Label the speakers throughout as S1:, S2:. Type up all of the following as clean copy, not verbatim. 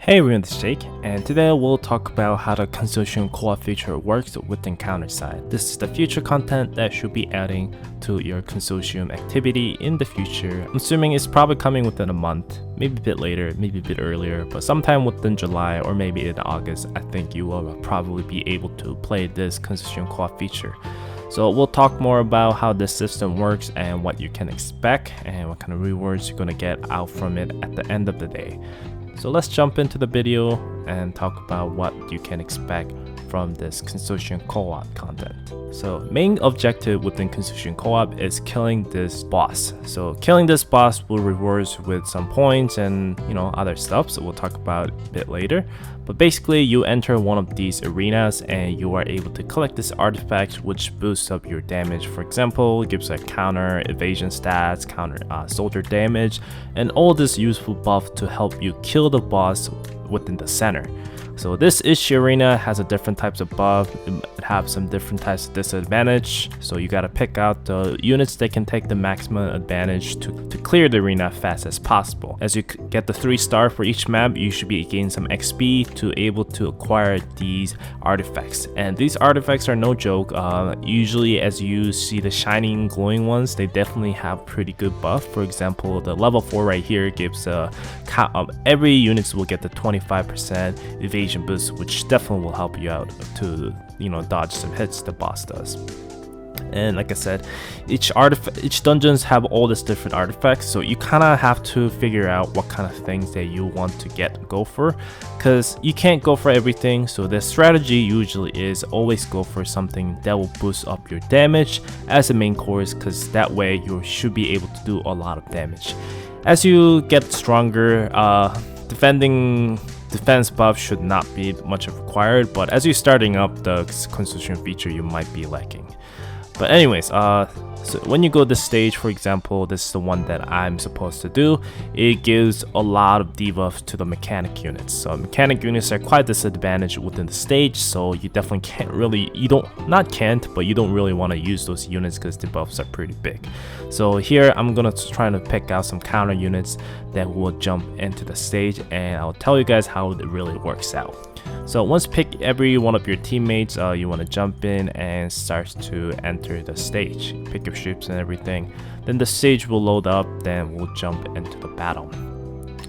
S1: Hey everyone, this is Jake, and today we'll talk about how the Consortium co-op feature works with Encounter side. This is the future content that should be adding to your Consortium activity in the future. I'm assuming it's probably coming within a month, maybe a bit later, maybe a bit earlier, but sometime within July or maybe in August, I think you will probably be able to play this Consortium co-op feature. So we'll talk more about how this system works and what you can expect and what kind of rewards you're going to get out from it at the end of the day. So let's jump into the video and talk about what you can expect from this Consortium co-op content. So main objective within Consortium co-op is killing this boss. So killing this boss will reward with some points and other stuff, so we'll talk about it a bit later. But basically you enter one of these arenas and you are able to collect this artifact which boosts up your damage. For example, it gives like counter evasion stats, counter soldier damage, and all this useful buff to help you kill the boss within the center. So this issue arena has a different types of buff, it has some different types of disadvantage, so you gotta pick out the units that can take the maximum advantage to clear the arena fast as possible. As you get the 3-star for each map, you should be gaining some XP to able to acquire these artifacts. And these artifacts are no joke. Usually as you see the shining glowing ones, they definitely have pretty good buff. For example, the level 4 right here gives every units will get the 25% evasion boost, which definitely will help you out to dodge some hits the boss does. And like I said, each dungeons have all these different artifacts, so you kind of have to figure out what kind of things that you want to go for, because you can't go for everything. So the strategy usually is always go for something that will boost up your damage as a main course, because that way you should be able to do a lot of damage. As you get stronger, defense buff should not be much required, but as you're starting up the Consortium feature, you might be lacking. But anyways, so when you go this stage, for example, this is the one that I'm supposed to do. It gives a lot of debuffs to the mechanic units. So mechanic units are quite disadvantaged within the stage, so you definitely can't really, you don't really want to use those units because the buffs are pretty big. So here I'm gonna try to pick out some counter units that will jump into the stage, and I'll tell you guys how it really works out. So once pick every one of your teammates, you want to jump in and start to enter the stage. Pick your ships and everything. Then the stage will load up, then we'll jump into the battle.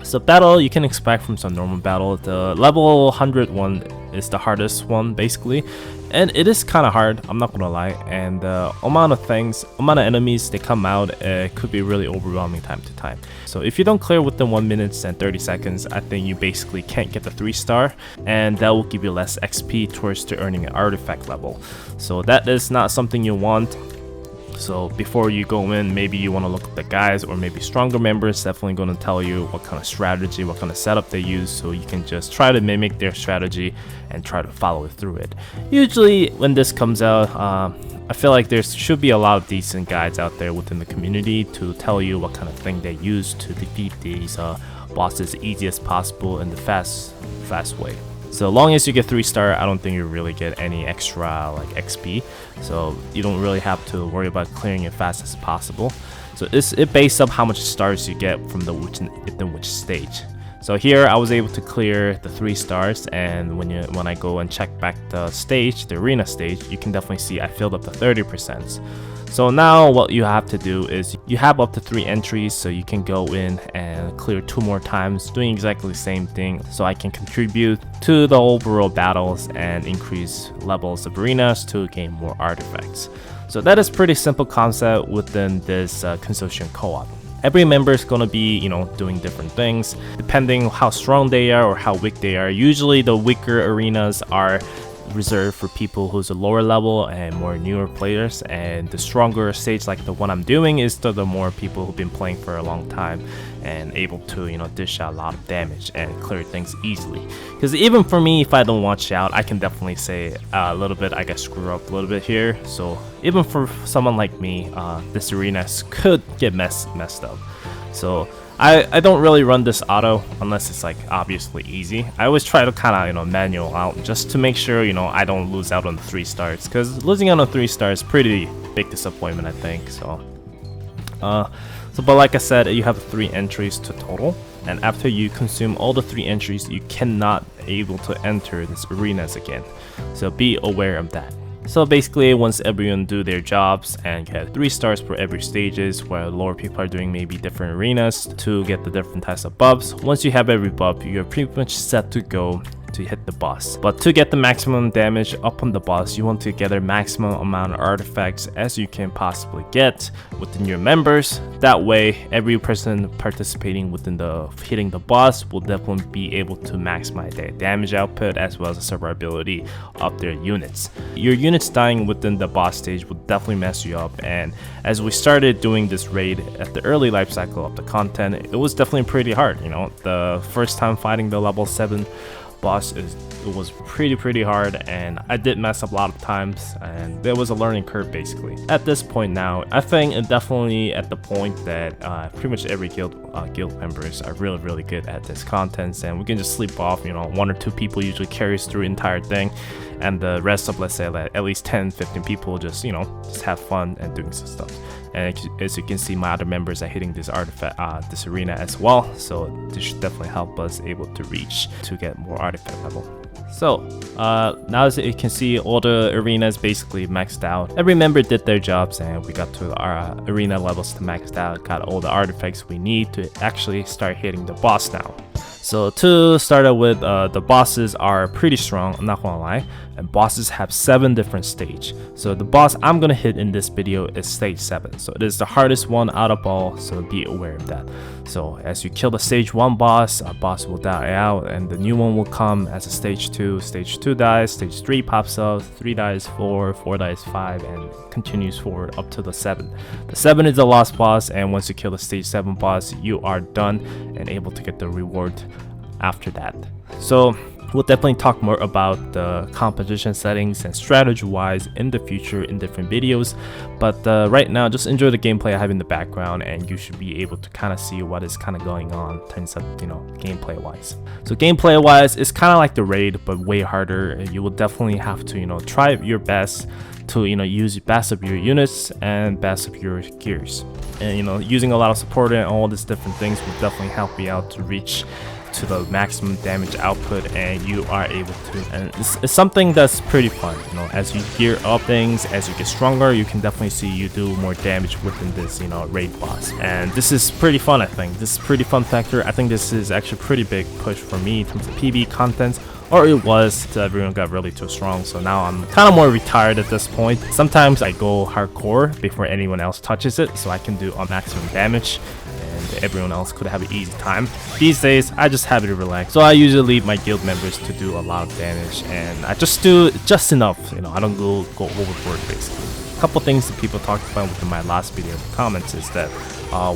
S1: So battle you can expect from some normal battle. The level 100 one is the hardest one basically, and it is kind of hard, I'm not gonna lie, and the amount of enemies they come out could be really overwhelming time to time. So if you don't clear within 1 minute and 30 seconds, I think you basically can't get the 3-star, and that will give you less XP towards to earning an artifact level. So that is not something you want. So before you go in, maybe you want to look at the guys, or maybe stronger members definitely going to tell you what kind of strategy, what kind of setup they use, so you can just try to mimic their strategy and try to follow through it. Usually when this comes out, I feel like there should be a lot of decent guides out there within the community to tell you what kind of thing they use to defeat these bosses easy as possible in the fast way. So long as you get 3-star, I don't think you really get any extra like XP, so you don't really have to worry about clearing it fast as possible. So it based up how much stars you get from within which stage. So here I was able to clear the 3 stars, and when I go and check back the stage, the arena stage, you can definitely see I filled up the 30%. So now what you have to do is you have up to 3 entries, so you can go in and clear 2 more times, doing exactly the same thing, so I can contribute to the overall battles and increase levels of arenas to gain more artifacts. So that is pretty simple concept within this Consortium co-op. Every member is going to be, doing different things depending how strong they are or how weak they are. Usually the weaker arenas are reserved for people who's a lower level and more newer players, and the stronger stage like the one I'm doing is the more people who've been playing for a long time and able to dish out a lot of damage and clear things easily. Because even for me, if I don't watch out, I can definitely say a little bit I got screwed up a little bit here. So even for someone like me, this arena could get messed up. So I don't really run this auto unless it's like obviously easy. I always try to kind of manual out just to make sure I don't lose out on the 3 stars, because losing out on 3 stars is pretty big disappointment, I think. So but like I said, you have 3 entries to total. and after you consume all the 3 entries, you cannot able to enter this arenas again. So be aware of that. So basically, once everyone do their jobs and get 3 stars for every stages, where lower people are doing maybe different arenas to get the different types of buffs. Once you have every buff, you're pretty much set to go to hit the boss. But to get the maximum damage upon the boss, you want to gather maximum amount of artifacts as you can possibly get within your members. That way, every person participating within the hitting the boss will definitely be able to maximize their damage output as well as the survivability of their units. Your units dying within the boss stage will definitely mess you up, and as we started doing this raid at the early life cycle of the content, it was definitely pretty hard. You know, the first time fighting the level 7 boss it was pretty hard, and I did mess up a lot of times, and there was a learning curve basically. At this point now, I think it definitely at the point that pretty much every guild members are really good at this content, and we can just sleep off. You know, 1 or 2 people usually carries through the entire thing, and the rest of, let's say, like, at least 10-15 people just, you know, just have fun and doing some stuff. And as you can see, my other members are hitting this artifact, this arena as well, so this should definitely help us able to reach to get more artifact level. So now as you can see, all the arenas basically maxed out. Every member did their jobs, and we got to our arena levels to maxed out, got all the artifacts we need to actually start hitting the boss now. So to start out with, the bosses are pretty strong, I'm not gonna lie, and bosses have 7 different stages. So the boss I'm gonna hit in this video is stage 7. So it is the hardest one out of all, so be aware of that. So as you kill the stage 1 boss, a boss will die out, and the new one will come as a stage 2. Stage 2 dies, stage 3 pops up, 3 dies 4, 4 dies 5, and continues forward up to the 7. The 7 is the last boss, and once you kill the stage 7 boss, you are done and able to get the reward after that. So we'll definitely talk more about the competition settings and strategy wise in the future in different videos, but right now just enjoy the gameplay I have in the background, and you should be able to kind of see what is kind of going on in terms of, you know, gameplay wise. So gameplay wise, it's kind of like the raid but way harder. You will definitely have to, you know, try your best to, you know, use best of your units and best of your gears, and, you know, using a lot of support and all these different things will definitely help you out to reach to the maximum damage output, and you are able to, and it's something that's pretty fun. You know, as you gear up things, as you get stronger, you can definitely see you do more damage within this, you know, raid boss, and this is pretty fun. I think this is pretty fun factor. I think this is actually a pretty big push for me in terms of PvE content, or it was, till everyone got really too strong. So now I'm kind of more retired at this point. Sometimes I go hardcore before anyone else touches it, so I can do a maximum damage, and everyone else could have an easy time. These days, I just have it relaxed. So I usually leave my guild members to do a lot of damage, and I just do just enough. You know, I don't go overboard basically. A couple things that people talked about within my last video in the comments is that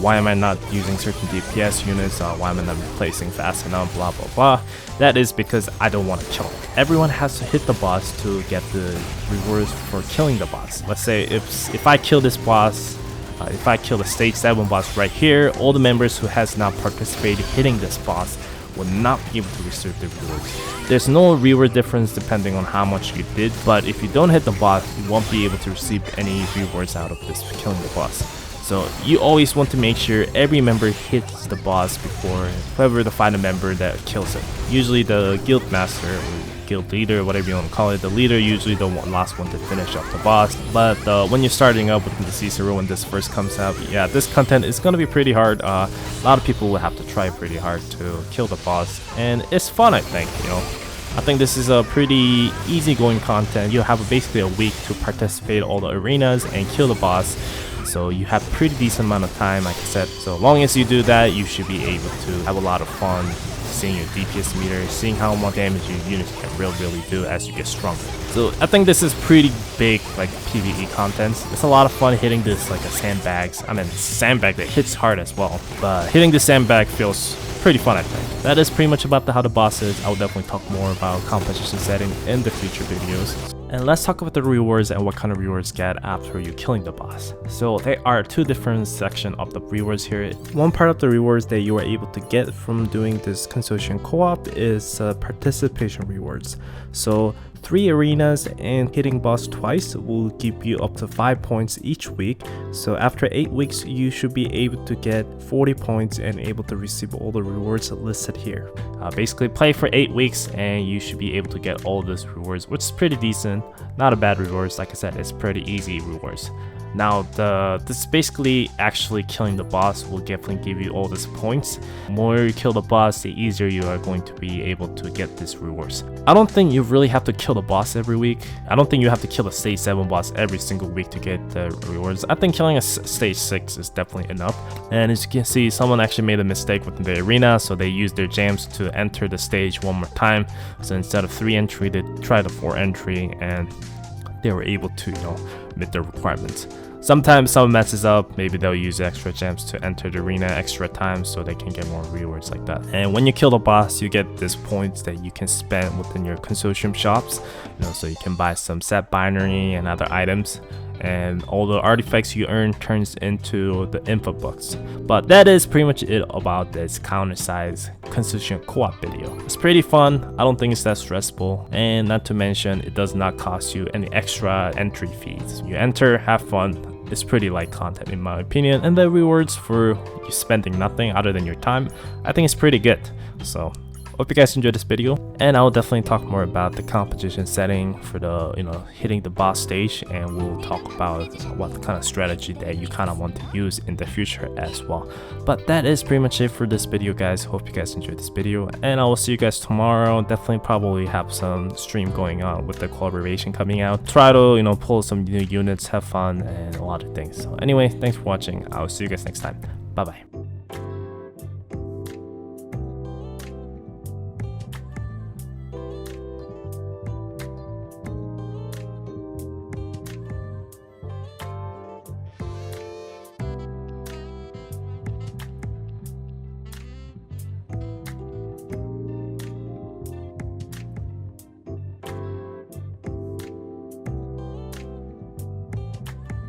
S1: why am I not using certain DPS units, why am I not replacing fast enough, blah blah blah. That is because I don't want to kill him. Everyone has to hit the boss to get the rewards for killing the boss. Let's say if I kill this boss, if I kill the stage 7 boss right here, all the members who has not participated hitting this boss will not be able to receive the rewards. There's no reward difference depending on how much you did, but if you don't hit the boss, you won't be able to receive any rewards out of this killing the boss. So you always want to make sure every member hits the boss before whoever the final member that kills it. Usually the guild master or guild leader, whatever you want to call it, the leader usually the last one to finish up the boss. But when you're starting up within the C0, when this first comes out, yeah, this content is going to be pretty hard. A lot of people will have to try pretty hard to kill the boss, and it's fun, I think. You know, I think this is a pretty easygoing content. You have basically a week to participate in all the arenas and kill the boss. So you have pretty decent amount of time, like I said. So long as you do that, you should be able to have a lot of fun seeing your DPS meter, seeing how much damage your units can really do as you get stronger. So I think this is pretty big, like, PvE content. It's a lot of fun hitting this like a sandbags. I mean, sandbag that hits hard as well, but hitting the sandbag feels pretty fun, I think. That is pretty much about how the boss is. I will definitely talk more about competition setting in the future videos. And let's talk about the rewards and what kind of rewards get after you killing the boss. So there are two different sections of the rewards here. One part of the rewards that you are able to get from doing this Consortium co-op is participation rewards. So 3 arenas and hitting boss twice will give you up to 5 points each week. So after 8 weeks, you should be able to get 40 points and able to receive all the rewards listed here. Basically play for 8 weeks and you should be able to get all those rewards, which is pretty decent. Not a bad rewards. Like I said, it's pretty easy rewards. Now this basically actually killing the boss will definitely give you all these points. The more you kill the boss, the easier you are going to be able to get these rewards. I don't think you really have to kill the boss every week. I don't think you have to kill the stage 7 boss every single week to get the rewards. I think killing a stage 6 is definitely enough. And as you can see, someone actually made a mistake with the arena, so they used their gems to enter the stage one more time. So instead of 3 entry, they tried a 4 entry and they were able to, meet their requirements. Sometimes someone messes up, maybe they'll use extra gems to enter the arena extra times so they can get more rewards like that. And when you kill the boss, you get these points that you can spend within your Consortium shops, so you can buy some set binary and other items. And all the artifacts you earn turns into the info books. But that is pretty much it about this counter-size Consortium co-op video. It's pretty fun. I don't think it's that stressful, and not to mention it does not cost you any extra entry fees. You enter, have fun. It's pretty light content in my opinion, and the rewards for you spending nothing other than your time, I think it's pretty good. So hope you guys enjoyed this video, and I will definitely talk more about the competition setting for the hitting the boss stage, and we'll talk about what kind of strategy that you kind of want to use in the future as well. But that is pretty much it for this video, guys. Hope you guys enjoyed this video, and I will see you guys tomorrow. Definitely probably have some stream going on with the collaboration coming out. Try to pull some new units, have fun, and a lot of things. So anyway, thanks for watching. I will see you guys next time. Bye bye.